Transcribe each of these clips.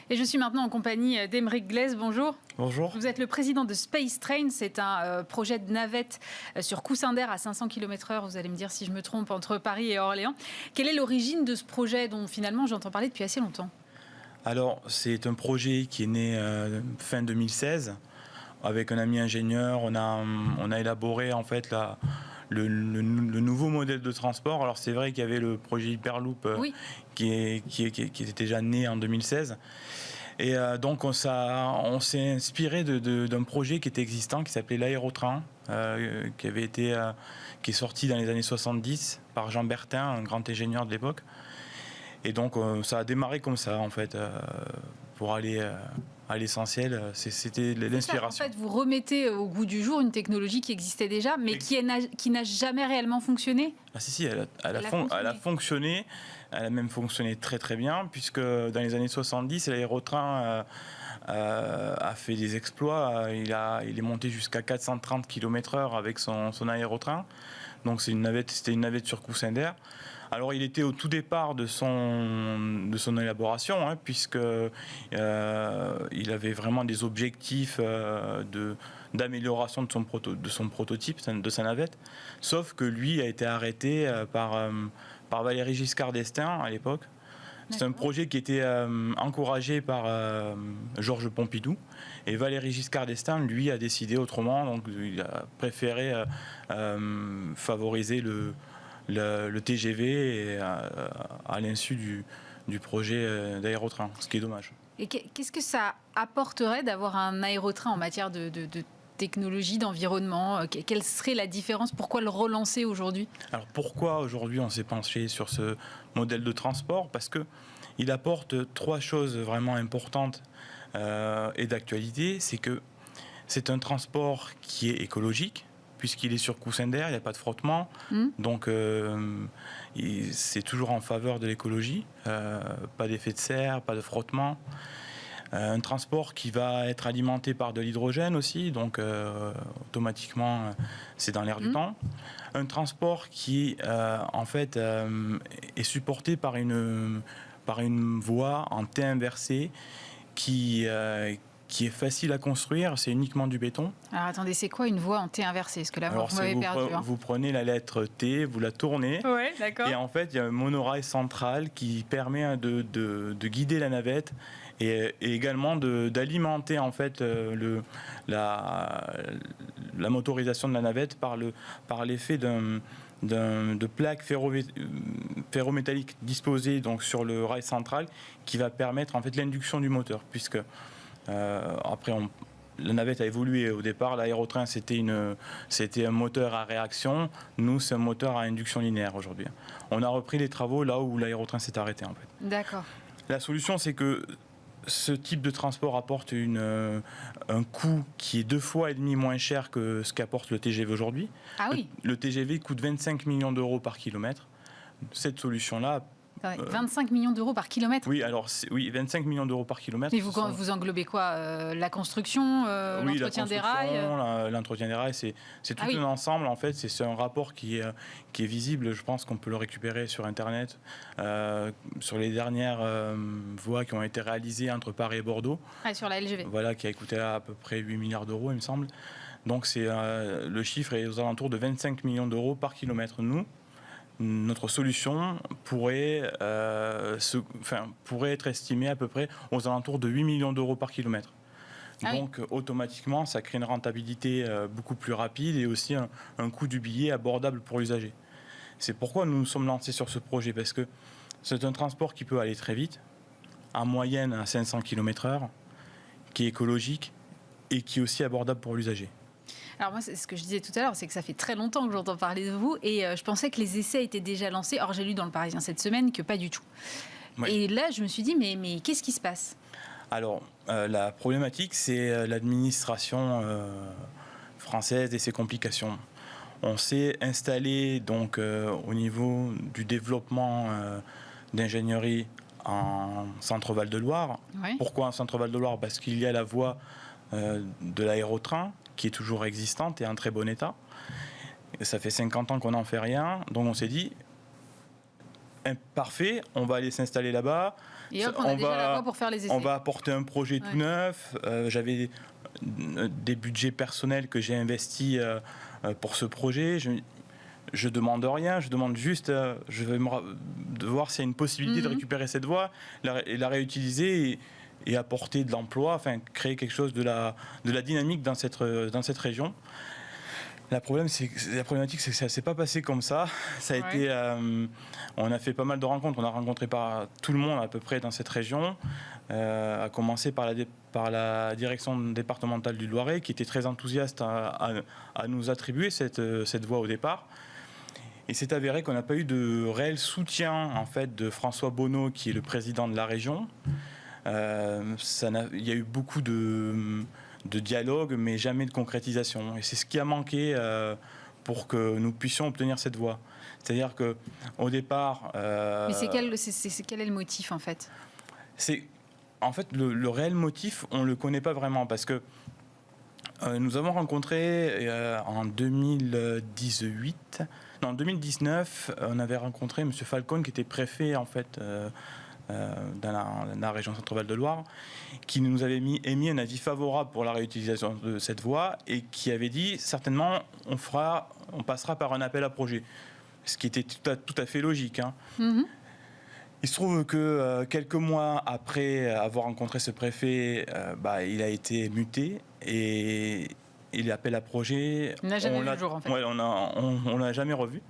Et je suis maintenant en compagnie d'Aymeric Glaise. Bonjour. Bonjour. Vous êtes le président de Space Train. C'est un projet de navette sur coussin d'air à 500 km/h. Vous allez me dire si je me trompe, entre Paris et Orléans. Quelle est l'origine de ce projet dont finalement j'entends parler depuis assez longtemps? Alors, c'est un projet qui est né fin 2016. Avec un ami ingénieur, on a élaboré en fait le nouveau modèle de transport. Alors c'est vrai qu'il y avait le projet Hyperloop Oui. qui était déjà né en 2016. Et donc on s'est inspiré d'un projet qui était existant, qui s'appelait l'Aérotrain, qui est sorti dans les années 70 par Jean Bertin, un grand ingénieur de l'époque. Et donc ça a démarré comme ça en fait, pour aller à l'essentiel, c'était l'inspiration. En fait, vous remettez au goût du jour une technologie qui existait déjà, mais qui n'a jamais réellement fonctionné. Ah si, elle a fonctionné. Elle a même fonctionné très très bien, puisque dans les années 70, l'Aérotrain a fait des exploits. Il est monté jusqu'à 430 km/h avec son Aérotrain. Donc c'était une navette sur coussin d'air. Alors il était au tout départ de son élaboration, puisque il avait vraiment des objectifs d'amélioration de son prototype, de sa navette. Sauf que lui a été arrêté par Valéry Giscard d'Estaing à l'époque. C'est un projet qui était encouragé par Georges Pompidou. Et Valéry Giscard d'Estaing, lui, a décidé autrement. Donc, il a préféré favoriser le TGV et à l'insu du projet d'Aérotrain, ce qui est dommage. Et qu'est-ce que ça apporterait d'avoir un aérotrain en matière de technologie, d'environnement? Quelle serait la différence? Pourquoi le relancer aujourd'hui? Alors pourquoi aujourd'hui on s'est penché sur ce modèle de transport? Parce qu'il apporte trois choses vraiment importantes et d'actualité. C'est que c'est un transport qui est écologique, puisqu'il est sur coussin d'air, il n'y a pas de frottement. Donc c'est toujours en faveur de l'écologie. Pas d'effet de serre, pas de frottement. Un transport qui va être alimenté par de l'hydrogène aussi, donc automatiquement c'est dans l'air du temps. Un transport qui en fait est supporté par une voie en T inversé qui est facile à construire, c'est uniquement du béton. Alors attendez, c'est quoi une voie en T inversé? Parce que là, vous m'avez perdu. Vous prenez la lettre T, vous la tournez, ouais, d'accord. Et en fait, il y a un monorail central qui permet de guider la navette et également d'alimenter en fait la motorisation de la navette par l'effet de plaques ferrométalliques disposées donc sur le rail central qui va permettre en fait l'induction du moteur, puisque après la navette a évolué. Au départ, l'aérotrain c'était un moteur à réaction. Nous, c'est un moteur à induction linéaire aujourd'hui. On a repris les travaux là où l'aérotrain s'est arrêté en fait. D'accord. La solution, c'est que ce type de transport apporte un coût qui est 2,5 fois moins cher que ce qu'apporte le TGV aujourd'hui. Ah oui. Le TGV coûte 25 millions d'euros par kilomètre. Cette solution-là... 25 millions d'euros par kilomètre? Oui, alors oui, 25 millions d'euros par kilomètre. Mais vous englobez quoi? La construction, l'entretien des rails? L'entretien des rails, c'est tout un ensemble. En fait, c'est un rapport qui est visible. Je pense qu'on peut le récupérer sur Internet, sur les dernières voies qui ont été réalisées entre Paris et Bordeaux. Ah, sur la LGV. Voilà, qui a coûté à peu près 8 milliards d'euros, il me semble. Donc, le chiffre est aux alentours de 25 millions d'euros par kilomètre. Notre solution pourrait être estimée à peu près aux alentours de 8 millions d'euros par kilomètre. Donc automatiquement, ça crée une rentabilité beaucoup plus rapide et aussi un coût du billet abordable pour l'usager. C'est pourquoi nous nous sommes lancés sur ce projet, parce que c'est un transport qui peut aller très vite, en moyenne à 500 km/h, qui est écologique et qui est aussi abordable pour l'usager. Alors moi, c'est ce que je disais tout à l'heure, c'est que ça fait très longtemps que j'entends parler de vous et je pensais que les essais étaient déjà lancés. Or, j'ai lu dans Le Parisien cette semaine que pas du tout. Oui. Et là, je me suis dit, mais qu'est-ce qui se passe? Alors, la problématique, c'est l'administration française et ses complications. On s'est installé donc au niveau du développement d'ingénierie en Centre-Val de Loire. Oui. Pourquoi en Centre-Val de Loire? Parce qu'il y a la voie de l'aérotrain qui est toujours existante et en très bon état. Et ça fait 50 ans qu'on n'en fait rien, donc on s'est dit, parfait, on va aller s'installer là-bas. Et hop, on a déjà la voie pour faire les essais. On va apporter un projet tout neuf. J'avais des budgets personnels que j'ai investis pour ce projet. Je demande rien, je demande juste, je vais de voir s'il y a une possibilité de récupérer cette voie, la réutiliser et apporter de l'emploi, enfin créer quelque chose de la dynamique dans cette région. La problématique, c'est que ça ne s'est pas passé comme ça. Ça a été, on a fait pas mal de rencontres. On a rencontré tout le monde à peu près dans cette région, à commencer par la direction départementale du Loiret, qui était très enthousiaste à nous attribuer cette voie au départ. Et c'est avéré qu'on n'a pas eu de réel soutien en fait de François Bonneau, qui est le président de la région. Il y a eu beaucoup de dialogue, mais jamais de concrétisation. Et c'est ce qui a manqué pour que nous puissions obtenir cette voie. C'est-à-dire qu'au départ... Mais quel est le motif, en fait ? En fait, le réel motif, on ne le connaît pas vraiment, parce que nous avons rencontré en 2018... Non, en 2019, on avait rencontré M. Falcon, qui était préfet, en fait... dans la région Centre-Val de Loire, qui nous avait émis un avis favorable pour la réutilisation de cette voie et qui avait dit certainement on passera par un appel à projet, ce qui était tout à fait logique. Hein. Il se trouve que quelques mois après avoir rencontré ce préfet, il a été muté et l'appel à projet, on n'a jamais vu le jour en fait. Ouais, on l'a jamais revu.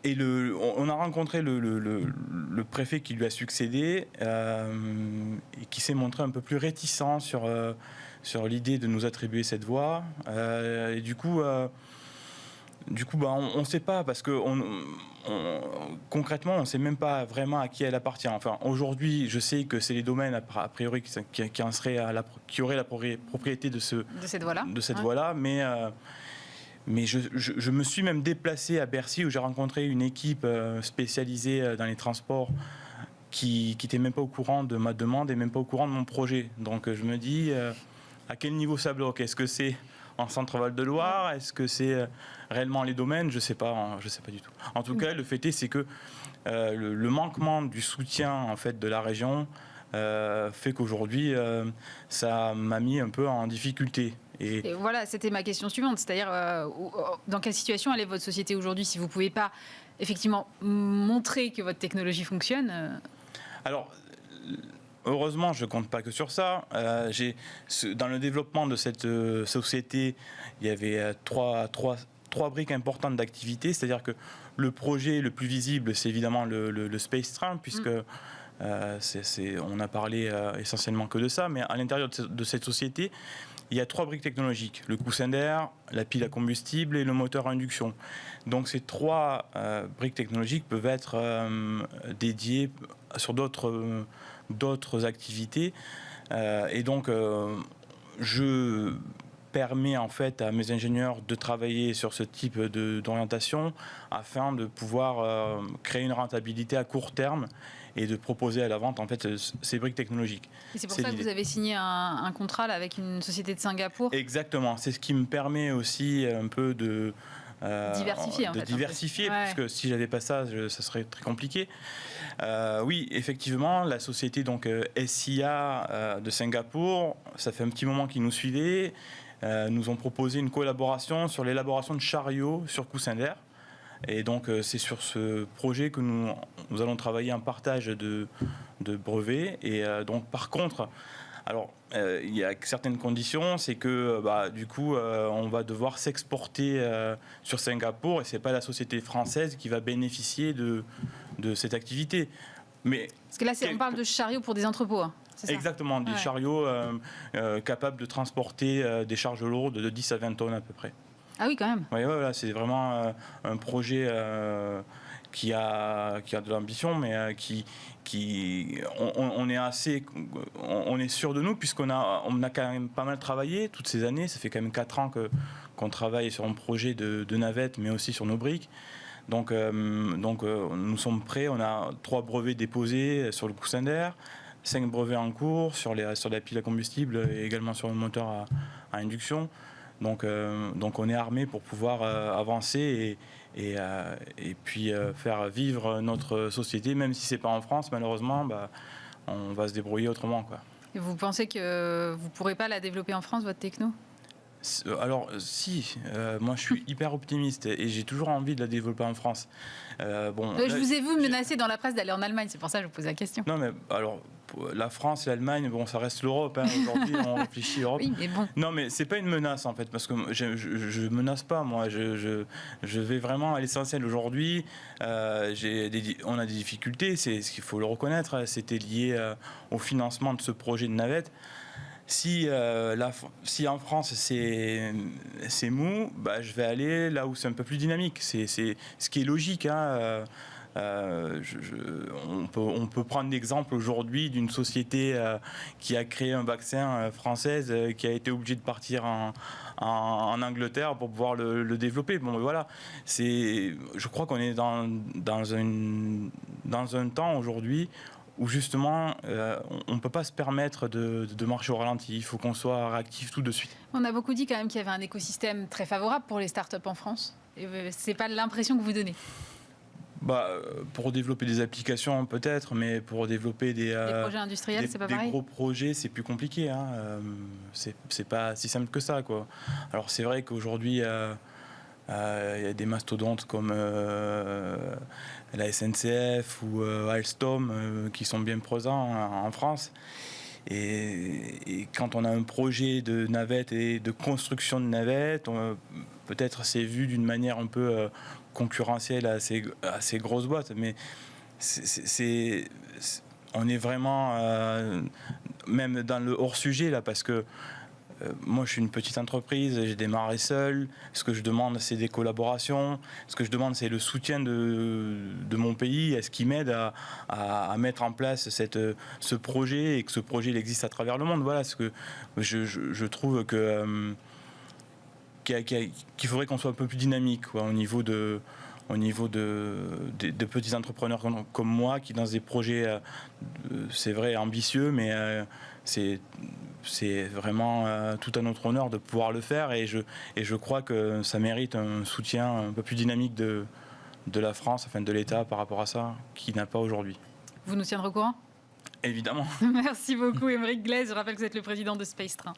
Et on a rencontré le préfet qui lui a succédé et qui s'est montré un peu plus réticent sur l'idée de nous attribuer cette voie. Et du coup, on ne sait pas, parce que concrètement, on ne sait même pas vraiment à qui elle appartient. Enfin, aujourd'hui, je sais que c'est les domaines, a priori, qui auraient la propriété de cette voie-là, mais je me suis même déplacé à Bercy, où j'ai rencontré une équipe spécialisée dans les transports qui n'était même pas au courant de ma demande et même pas au courant de mon projet. Donc je me dis, à quel niveau ça bloque ? Est-ce que c'est en Centre-Val de Loire ? Est-ce que c'est réellement les domaines ? Je sais pas du tout. En tout cas, le fait est, c'est que le manquement du soutien en fait de la région fait qu'aujourd'hui, ça m'a mis un peu en difficulté. Et voilà, c'était ma question suivante, c'est-à-dire dans quelle situation elle est votre société aujourd'hui si vous ne pouvez pas effectivement montrer que votre technologie fonctionne Alors, heureusement, je ne compte pas que sur ça. Dans le développement de cette société, il y avait trois briques importantes d'activité, c'est-à-dire que le projet le plus visible, c'est évidemment le Space Train, puisque on a parlé essentiellement que de ça, mais à l'intérieur de cette société, il y a 3 briques technologiques, le coussin d'air, la pile à combustible et le moteur à induction. Donc ces 3 briques technologiques peuvent être dédiées sur d'autres activités. Et donc je permets en fait à mes ingénieurs de travailler sur ce type d'orientation afin de pouvoir créer une rentabilité à court terme et de proposer à la vente en fait ces briques technologiques. Et c'est pour ça que vous avez signé un contrat là, avec une société de Singapour. Exactement, c'est ce qui me permet aussi un peu de diversifier, parce que si j'avais pas ça, ça serait très compliqué. Oui, effectivement, la société donc SIA de Singapour, ça fait un petit moment qu'ils nous suivaient, nous ont proposé une collaboration sur l'élaboration de chariots sur coussin d'air. Et donc, c'est sur ce projet que nous allons travailler en partage de brevets. Et donc, par contre, alors, il y a certaines conditions, c'est que du coup, on va devoir s'exporter sur Singapour et ce n'est pas la société française qui va bénéficier de cette activité. Mais parce que là, on parle de chariots pour des entrepôts. Hein, c'est ça ? Exactement, des chariots capables de transporter des charges lourdes de 10 à 20 tonnes à peu près. Ah oui, quand même. Oui, voilà, c'est vraiment un projet qui a de l'ambition, mais on est sûr de nous, puisqu'on a quand même pas mal travaillé toutes ces années. Ça fait quand même 4 ans qu'on travaille sur un projet de navette, mais aussi sur nos briques. Donc nous sommes prêts. On a 3 brevets déposés sur le coussin d'air, 5 brevets en cours sur la pile à combustible et également sur le moteur à induction. Donc on est armé pour pouvoir avancer et puis faire vivre notre société, même si c'est pas en France, malheureusement, on va se débrouiller autrement, quoi. Et vous pensez que vous ne pourrez pas la développer en France, votre techno ? Alors si, moi je suis hyper optimiste et j'ai toujours envie de la développer en France. Je vous ai vu menacer dans la presse d'aller en Allemagne, c'est pour ça que je vous pose la question. Non mais alors la France, l'Allemagne, ça reste l'Europe. Aujourd'hui, on réfléchit Europe. Oui, mais bon. Non mais c'est pas une menace en fait, parce que je menace pas moi. Je vais vraiment à l'essentiel. Aujourd'hui, on a des difficultés, c'est ce qu'il faut le reconnaître. C'était lié au financement de ce projet de navette. Si en France c'est mou, je vais aller là où c'est un peu plus dynamique. C'est ce qui est logique. On peut prendre l'exemple aujourd'hui d'une société qui a créé un vaccin française qui a été obligée de partir en Angleterre pour pouvoir le développer. Voilà. Je crois qu'on est dans un temps aujourd'hui où justement on ne peut pas se permettre de marcher au ralenti. Il faut qu'on soit réactif tout de suite. On a beaucoup dit quand même qu'il y avait un écosystème très favorable pour les startups en France. Ce n'est pas l'impression que vous donnez. Pour développer des applications peut-être, mais pour développer des projets industriels, c'est pas pareil. Des gros projets, c'est plus compliqué. C'est pas si simple que ça, quoi. Alors c'est vrai qu'aujourd'hui, il y a des mastodontes comme la SNCF ou Alstom qui sont bien présents en France. Et quand on a un projet de navette et de construction de navette, peut-être c'est vu d'une manière un peu concurrentielle à ces grosses boîtes, mais on est vraiment même dans le hors-sujet là, parce que moi, je suis une petite entreprise, j'ai démarré seul. Ce que je demande, c'est des collaborations. Ce que je demande, c'est le soutien de mon pays. Est-ce qu'il m'aide à mettre en place ce projet et que ce projet il existe à travers le monde. Voilà, ce que je trouve qu'il faudrait qu'on soit un peu plus dynamique, quoi, au niveau de petits entrepreneurs comme moi qui dans des projets, c'est vrai, ambitieux, mais c'est vraiment tout à notre honneur de pouvoir le faire et je crois que ça mérite un soutien un peu plus dynamique de la France, enfin de l'État par rapport à ça, qui n'a pas aujourd'hui. Vous nous tiendrez au courant ? Évidemment. Merci beaucoup Aymeric Glaise. Je rappelle que vous êtes le président de Spacetrain.